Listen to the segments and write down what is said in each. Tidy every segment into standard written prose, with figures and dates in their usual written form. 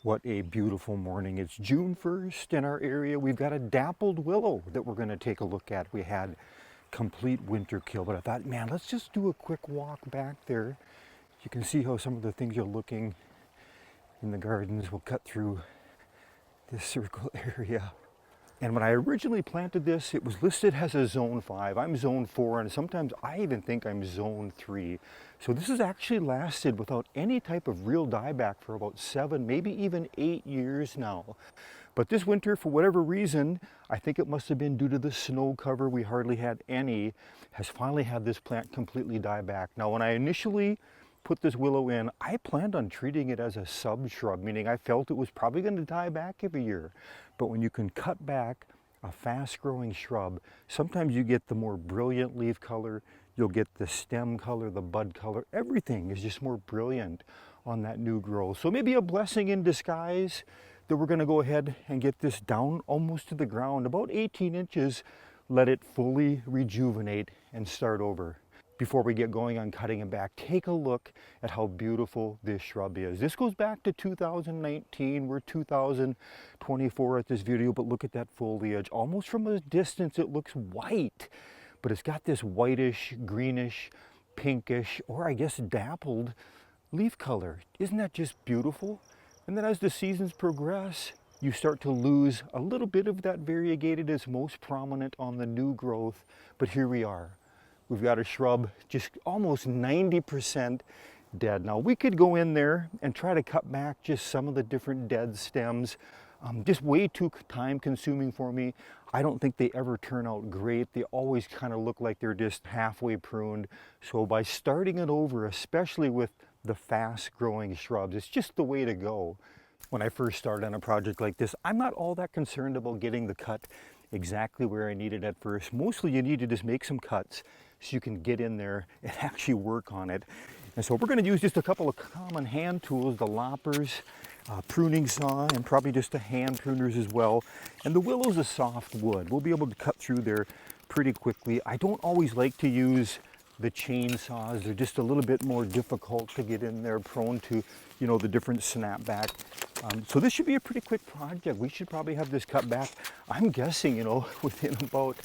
What a beautiful morning. It's June 1st in our area. We've got a dappled willow that we're going to take a look at. We had complete winter kill, but I thought, man, let's just do a quick walk back there. You can see how some of the things are looking in the gardens. We'll cut through this circle area. And when I originally planted this, it was listed as a zone 5. I'm zone 4, and sometimes I even think I'm zone 3. So this has actually lasted without any type of real dieback for about 7, maybe even 8 years now. But this winter, for whatever reason, I think it must have been due to the snow cover, we hardly had any, has finally had this plant completely die back. Now, when I initially put this willow in, I planned on treating it as a sub-shrub, meaning I felt it was probably going to die back every year. But when you can cut back a fast-growing shrub, sometimes you get the more brilliant leaf color, you'll get the stem color, the bud color, everything is just more brilliant on that new growth. So maybe a blessing in disguise that we're going to go ahead and get this down almost to the ground, about 18 inches, let it fully rejuvenate and start over. Before we get going on cutting it back, take a look at how beautiful this shrub is. This goes back to 2019, we're 2024 at this video, but look at that foliage. Almost from a distance it looks white, but it's got this whitish, greenish, pinkish, or I guess dappled leaf color. Isn't that just beautiful? And then as the seasons progress, you start to lose a little bit of that variegated. It's most prominent on the new growth, but here we are. We've got a shrub just almost 90% dead. Now we could go in there and try to cut back just some of the different dead stems. Just way too time consuming for me. I don't think they ever turn out great. They always kind of look like they're just halfway pruned. So by starting it over, especially with the fast growing shrubs, it's just the way to go. When I first started on a project like this, I'm not all that concerned about getting the cut exactly where I need it at first. Mostly you need to just make some cuts so you can get in there and actually work on it. And so we're going to use just a couple of common hand tools, the Loppers, pruning saw, and probably just the hand pruners as well. And the willow's a soft wood. We'll be able to cut through there pretty quickly. I don't always like to use the chainsaws. They're just a little bit more difficult to get in there, prone to, you know, the different snapback. So this should be a pretty quick project. We should probably have this cut back, I'm guessing, you know, within about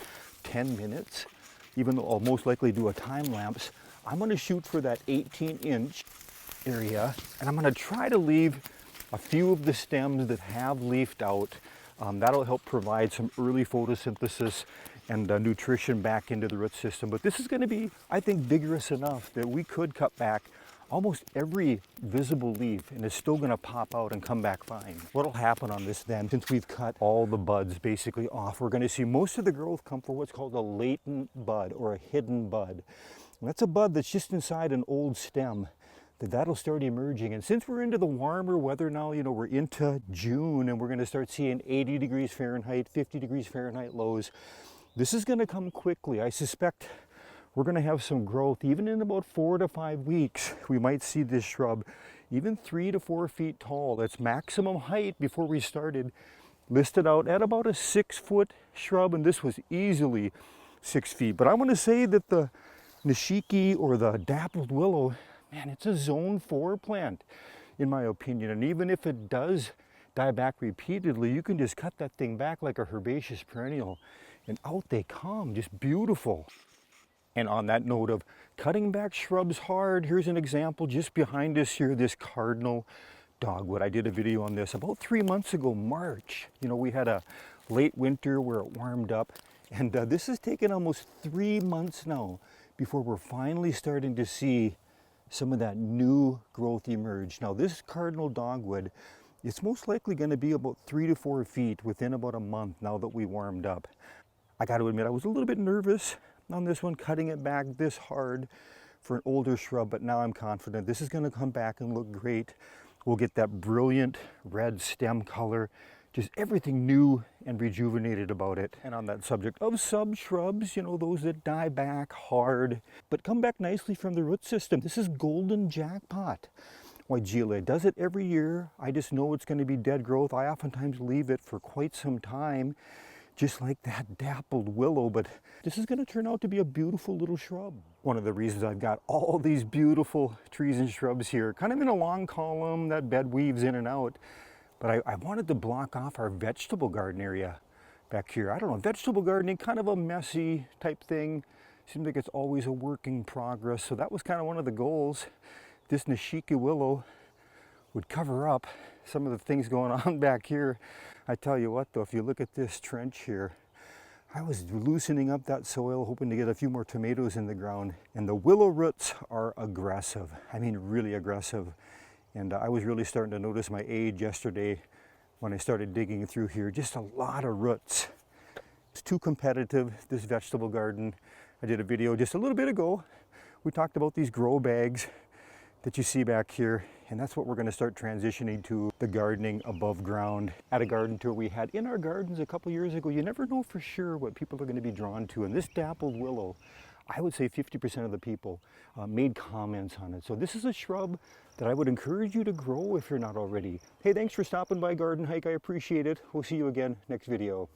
10 minutes, even though I'll most likely do a time lapse. I'm going to shoot for that 18-inch area, and I'm going to try to leave a few of the stems that have leafed out. That'll help provide some early photosynthesis and nutrition back into the root system. But this is going to be, I think, vigorous enough that we could cut back almost every visible leaf, and it's still going to pop out and come back fine. What'll happen on this then, since we've cut all the buds basically off, we're going to see most of the growth come from what's called a latent bud or a hidden bud. And that's a bud that's just inside an old stem. That'll start emerging. And since we're into the warmer weather now, you know, we're into June and we're going to start seeing 80 degrees Fahrenheit, 50 degrees Fahrenheit lows. This is going to come quickly. I suspect we're going to have some growth even in about 4 to 5 weeks. We might see this shrub even 3 to 4 feet tall. That's maximum height before we started. Listed out at about a 6-foot shrub, and this was easily 6 feet. But I want to say that the Nishiki or the dappled willow, man, it's a zone 4 plant in my opinion. And even if it does die back repeatedly, you can just cut that thing back like a herbaceous perennial and out they come, just beautiful. And on that note of cutting back shrubs hard, here's an example just behind us here, this cardinal dogwood. I did a video on this about 3 months ago, March. You know, we had a late winter where it warmed up, and this has taken almost 3 months now before we're finally starting to see some of that new growth emerge. Now this cardinal dogwood, it's most likely going to be about 3 to 4 feet within about a month now that we warmed up. I got to admit, I was a little bit nervous on this one, cutting it back this hard for an older shrub, but now I'm confident this is going to come back and look great. We'll get that brilliant red stem color, just everything new and rejuvenated about it. And on that subject of sub-shrubs, you know, those that die back hard but come back nicely from the root system, this is golden jackpot. Weigela does it every year. I just know it's going to be dead growth. I oftentimes leave it for quite some time, just like that dappled willow, but this is going to turn out to be a beautiful little shrub. One of the reasons I've got all these beautiful trees and shrubs here, kind of in a long column that bed weaves in and out, But I wanted to block off our vegetable garden area back here. I don't know, vegetable gardening, kind of a messy type thing. Seems like it's always a work in progress. So that was kind of one of the goals. This Nishiki willow would cover up some of the things going on back here. I tell you what though, if you look at this trench here, I was loosening up that soil, hoping to get a few more tomatoes in the ground. And the willow roots are aggressive. I mean, really aggressive. And I was really starting to notice my age yesterday when I started digging through here. Just a lot of roots. It's too competitive, this vegetable garden. I did a video just a little bit ago. We talked about these grow bags that you see back here, and that's what we're going to start transitioning to, the gardening above ground. At a garden tour we had in our gardens a couple years ago, you never know for sure what people are going to be drawn to. And this dappled willow, I would say 50% of the people made comments on it. So this is a shrub that I would encourage you to grow if you're not already. Hey, thanks for stopping by Garden Hike. I appreciate it. We'll see you again next video.